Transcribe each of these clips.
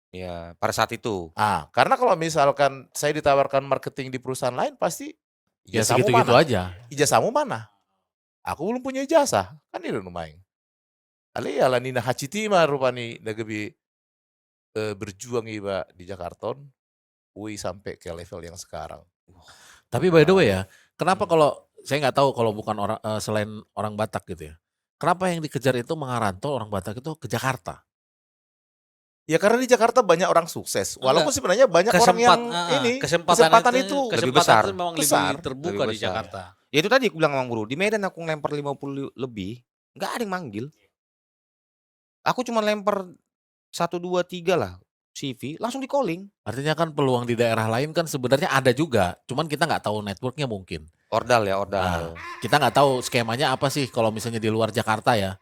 Iya, pada saat itu. Karena kalau misalkan saya ditawarkan marketing di perusahaan lain pasti, Ya "Ijazahmu segitu-gitu mana? aja. Ijazahmu mana? Aku belum punya ijazah." Kan itu maeng. Ali ala nina hacitima rupani nagabi, berjuang iba di Jakarta, sampai ke level yang sekarang. Tapi by the way ya, kenapa Mhm. kalau saya nggak tahu kalau bukan orang selain orang Batak gitu ya, kenapa yang dikejar itu mengarantau orang Batak itu ke Jakarta? Ya karena di Jakarta banyak orang sukses, walaupun Enggak, sebenarnya banyak orang yang kesempatan itu Lebih kesempatan besar. itu memang lebih besar. terbuka Lebih di besar. Jakarta. Ya itu tadi aku bilang sama Bro, di Medan aku ngelempar 50 lebih, nggak ada yang manggil. Aku cuma lempar 1, 2, 3 lah CV, langsung di-calling. Artinya kan peluang di daerah lain kan sebenarnya ada juga, cuman kita nggak tahu network-nya mungkin. Ordal ya, ordal. Kita nggak tahu skemanya apa sih kalau misalnya di luar Jakarta ya,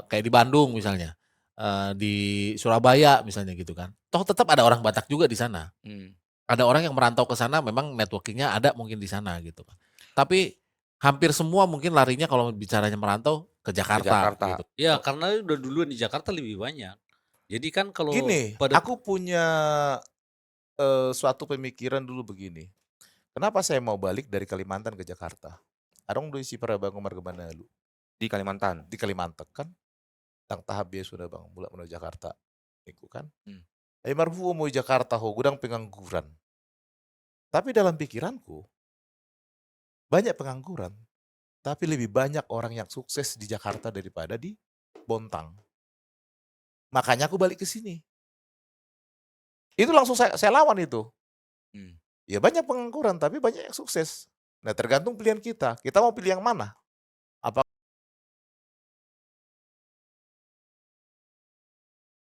kayak di Bandung misalnya, di Surabaya misalnya gitu kan. Toh tetap ada orang Batak juga di sana. Ada orang yang merantau ke sana memang networking-nya ada mungkin di sana gitu kan. Tapi hampir semua mungkin larinya kalau bicaranya merantau ke Jakarta gitu. Ya karena udah duluan di Jakarta lebih banyak. Jadi kan kalau Gini, pada aku punya, suatu pemikiran dulu begini, kenapa saya mau balik dari Kalimantan ke Jakarta? Adong doi si Prabangun Margamana lu. Di Kalimantan? Di Kalimantan kan, tang tahap dia sudah Bang, mulak menuju Jakarta, iku kan. Marfu mau Jakarta ho, gudang pengangguran. Tapi dalam pikiranku, banyak pengangguran, tapi lebih banyak orang yang sukses di Jakarta daripada di Bontang. Makanya aku balik ke sini. Itu langsung saya lawan itu. Ya banyak pengangguran, tapi banyak yang sukses. Nah tergantung pilihan kita mau pilih yang mana. Apa